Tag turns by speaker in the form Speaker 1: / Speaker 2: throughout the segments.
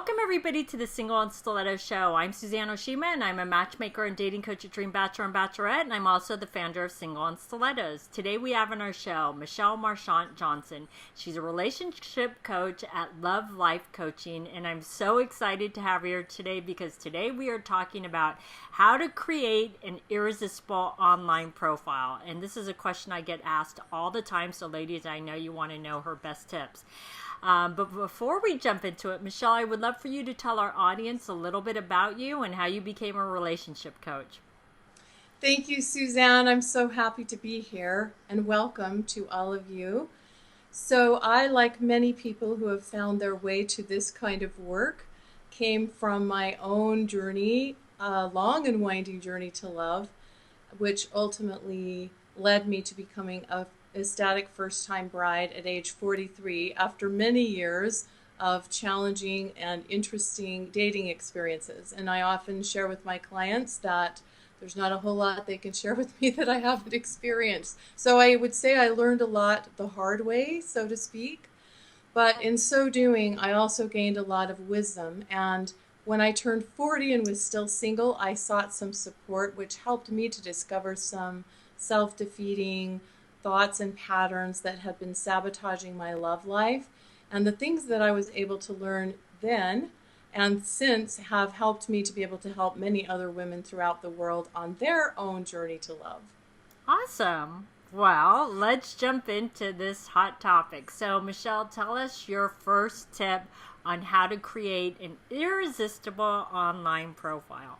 Speaker 1: Welcome everybody to the Single and Stilettos Show. I'm Suzanne Oshima and I'm a matchmaker and dating coach at Dream Bachelor and Bachelorette, and I'm also the founder of Single and Stilettos. Today we have on our show Michelle Marchant Johnson. She's a relationship coach at Love Life Coaching, and I'm so excited to have her here today because today we are talking about how to create an irresistible online profile. And this is a question I get asked all the time, so ladies, I know you want to know her best tips. But before we jump into it, Michelle, I would love for you to tell our audience a little bit about you and how you became a relationship coach.
Speaker 2: Thank you, Suzanne. I'm so happy to be here, and welcome to all of you. So I, like many people who have found their way to this kind of work, came from my own journey, a long and winding journey to love, which ultimately led me to becoming a ecstatic first-time bride at age 43 after many years of challenging and interesting dating experiences. And I often share with my clients that there's not a whole lot they can share with me that I haven't experienced. So I would say I learned a lot the hard way, so to speak. But in so doing, I also gained a lot of wisdom. And when I turned 40 and was still single, I sought some support, which helped me to discover some self-defeating thoughts and patterns that had been sabotaging my love life. And the things that I was able to learn then and since have helped me to be able to help many other women throughout the world on their own journey to love.
Speaker 1: Awesome. Well, let's jump into this hot topic. So, Michelle, tell us your first tip on how to create an irresistible online profile.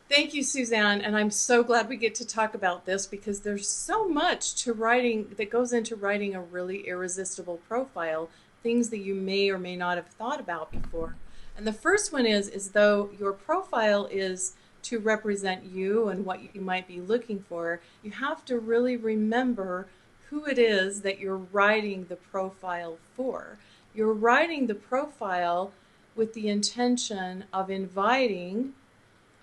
Speaker 2: Thank you, Suzanne, and I'm so glad we get to talk about this because there's so much to writing that goes into writing a really irresistible profile, things that you may or may not have thought about before. And the first one is though your profile is to represent you and what you might be looking for, you have to really remember who it is that you're writing the profile for. You're writing the profile with the intention of inviting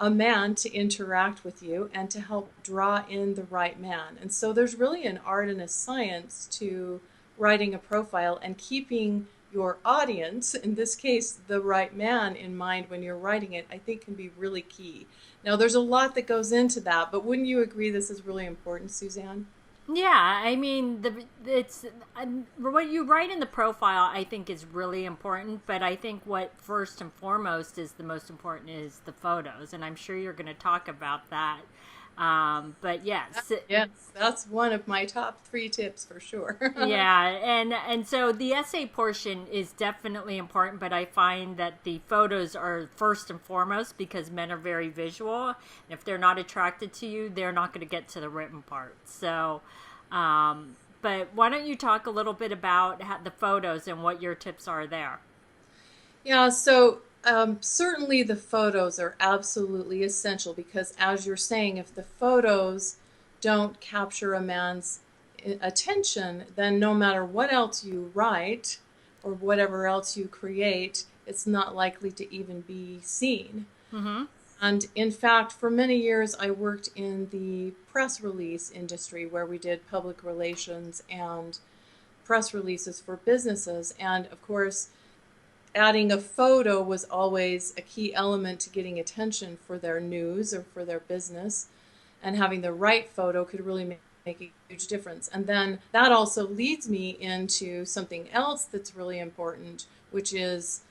Speaker 2: a man to interact with you and to help draw in the right man. And so there's really an art and a science to writing a profile and keeping your audience, in this case, the right man, in mind when you're writing it, I think can be really key. Now, there's a lot that goes into that, but wouldn't you agree this is really important, Suzanne?
Speaker 1: Yeah, I mean, what you write in the profile, I think, is really important. But I think what first and foremost is the most important is the photos, and I'm sure you're going to talk about that. But yes,
Speaker 2: Yes, that's one of my top 3 tips for sure.
Speaker 1: yeah, and so the essay portion is definitely important, but I find that the photos are first and foremost because men are very visual. And if they're not attracted to you, they're not going to get to the written part. So, but why don't you talk a little bit about the photos and what your tips are there?
Speaker 2: Yeah, so certainly the photos are absolutely essential because, as you're saying, if the photos don't capture a man's attention, then no matter what else you write or whatever else you create, it's not likely to even be seen.
Speaker 1: Mm-hmm.
Speaker 2: And in fact, for many years, I worked in the press release industry where we did public relations and press releases for businesses. And of course, adding a photo was always a key element to getting attention for their news or for their business, and having the right photo could really make a huge difference. And then that also leads me into something else that's really important, which is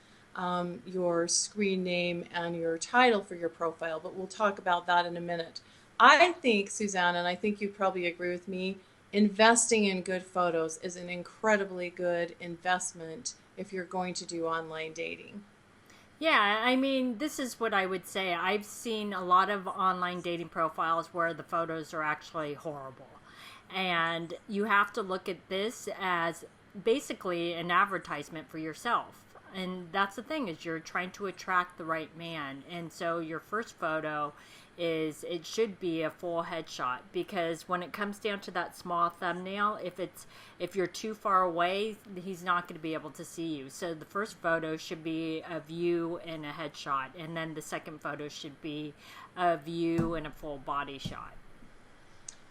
Speaker 2: your screen name and your title for your profile, but we'll talk about that in a minute. I think, Suzanne, and I think you probably agree with me, investing in good photos is an incredibly good investment if you're going to do online dating.
Speaker 1: Yeah, I mean, this is what I would say. I've seen a lot of online dating profiles where the photos are actually horrible. And you have to look at this as basically an advertisement for yourself. And that's the thing, is you're trying to attract the right man. And so your first photo is, it should be a full headshot, because when it comes down to that small thumbnail, if you're too far away, he's not going to be able to see you. So the first photo should be of you and a headshot, and then the second photo should be of you and a full body shot.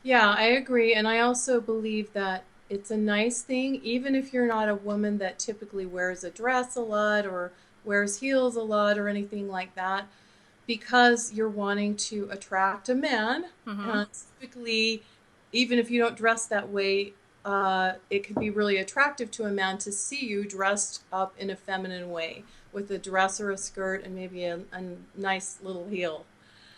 Speaker 2: Yeah, I agree. And I also believe that it's a nice thing, even if you're not a woman that typically wears a dress a lot or wears heels a lot or anything like that, because you're wanting to attract a man.
Speaker 1: Mm-hmm.
Speaker 2: And typically, even if you don't dress that way, it can be really attractive to a man to see you dressed up in a feminine way with a dress or a skirt and maybe a nice little heel.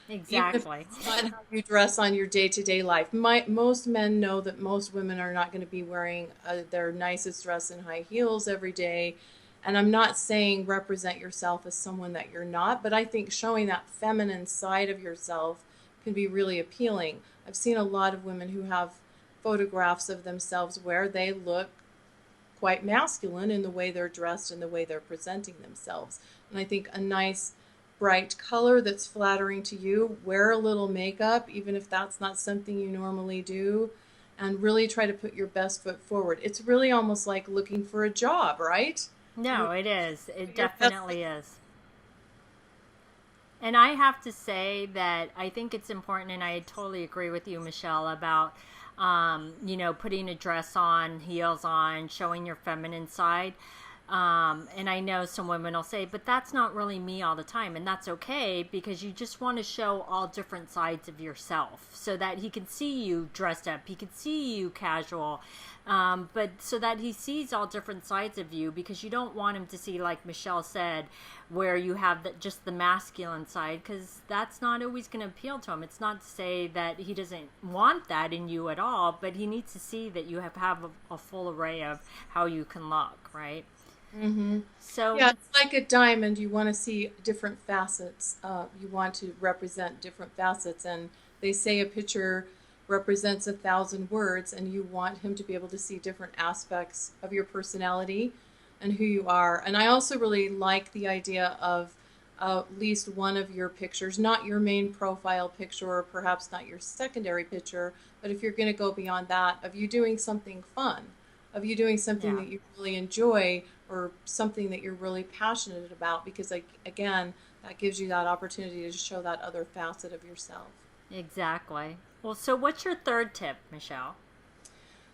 Speaker 2: Even if
Speaker 1: Exactly.
Speaker 2: it's not how you dress on your day-to-day life. Most men know that most women are not going to be wearing their nicest dress and high heels every day. And I'm not saying represent yourself as someone that you're not, but I think showing that feminine side of yourself can be really appealing. I've seen a lot of women who have photographs of themselves where they look quite masculine in the way they're dressed and the way they're presenting themselves. And I think a nice bright color that's flattering to you, wear a little makeup, even if that's not something you normally do, and really try to put your best foot forward. It's really almost like looking for a job, right? You
Speaker 1: No, it is.
Speaker 2: put
Speaker 1: It
Speaker 2: your best foot.
Speaker 1: definitely is. And I have to say that I think it's important, and I totally agree with you, Michelle, about, putting a dress on, heels on, showing your feminine side. And I know some women will say, but that's not really me all the time. And that's okay, because you just want to show all different sides of yourself so that he can see you dressed up, he can see you casual, but so that he sees all different sides of you, because you don't want him to see, like Michelle said, where you have just the masculine side, because that's not always going to appeal to him. It's not to say that he doesn't want that in you at all, but he needs to see that you have a full array of how you can look, right?
Speaker 2: Mm-hmm.
Speaker 1: So,
Speaker 2: Yeah, it's like a diamond. You want to see different facets. You want to represent different facets. And they say a picture represents 1,000 words, and you want him to be able to see different aspects of your personality and who you are. And I also really like the idea of at least one of your pictures, not your main profile picture or perhaps not your secondary picture, but if you're going to go beyond that, of you doing something fun, of you doing something
Speaker 1: yeah.
Speaker 2: that you really enjoy or something that you're really passionate about, because like, again, that gives you that opportunity to show that other facet of yourself.
Speaker 1: Exactly. Well, so what's your third tip, Michelle?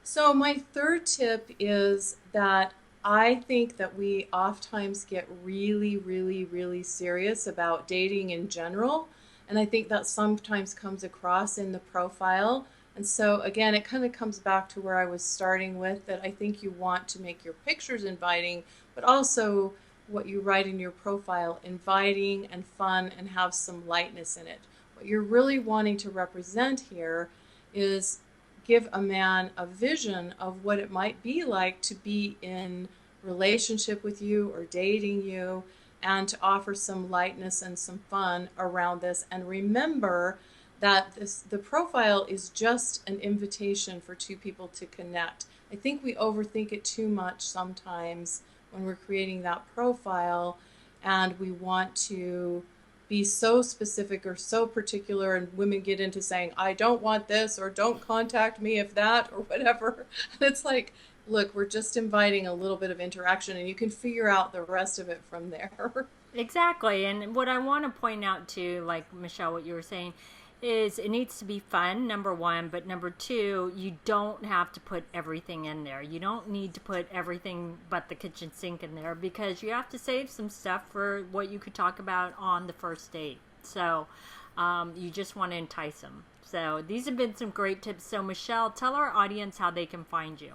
Speaker 2: So my third tip is that I think that we oftentimes get really, really, really serious about dating in general. And I think that sometimes comes across in the profile. And so again, it kind of comes back to where I was starting with, that I think you want to make your pictures inviting, but also what you write in your profile inviting and fun and have some lightness in it. What you're really wanting to represent here is give a man a vision of what it might be like to be in relationship with you or dating you, and to offer some lightness and some fun around this. And remember that the profile is just an invitation for two people to connect. I think we overthink it too much sometimes when we're creating that profile, and we want to be so specific or so particular, and women get into saying, I don't want this, or don't contact me if that, or whatever. It's like, look, we're just inviting a little bit of interaction, and you can figure out the rest of it from there.
Speaker 1: Exactly. And what I want to point out too, like Michelle, what you were saying, is it needs to be fun, number one, but number two, you don't have to put everything in there. You don't need to put everything but the kitchen sink in there, because you have to save some stuff for what you could talk about on the first date. So you just want to entice them. So these have been some great tips. So Michelle, tell our audience how they can find you.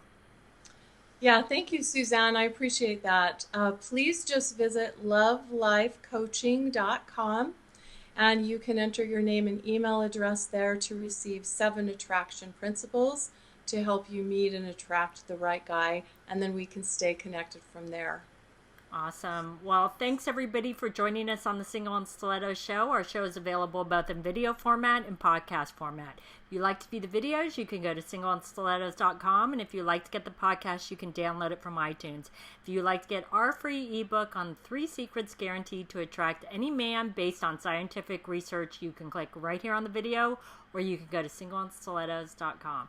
Speaker 2: Yeah, thank you, Suzanne. I appreciate that. Please just visit lovelifecoaching.com, and you can enter your name and email address there to receive 7 attraction principles to help you meet and attract the right guy, and then we can stay connected from there.
Speaker 1: Awesome. Well, thanks everybody for joining us on the Single and Stiletto Show. Our show is available both in video format and podcast format. If you like to see the videos, you can go to singleandstilettos.com. And if you like to get the podcast, you can download it from iTunes. If you like to get our free ebook on 3 secrets guaranteed to attract any man based on scientific research, you can click right here on the video, or you can go to singleandstilettos.com.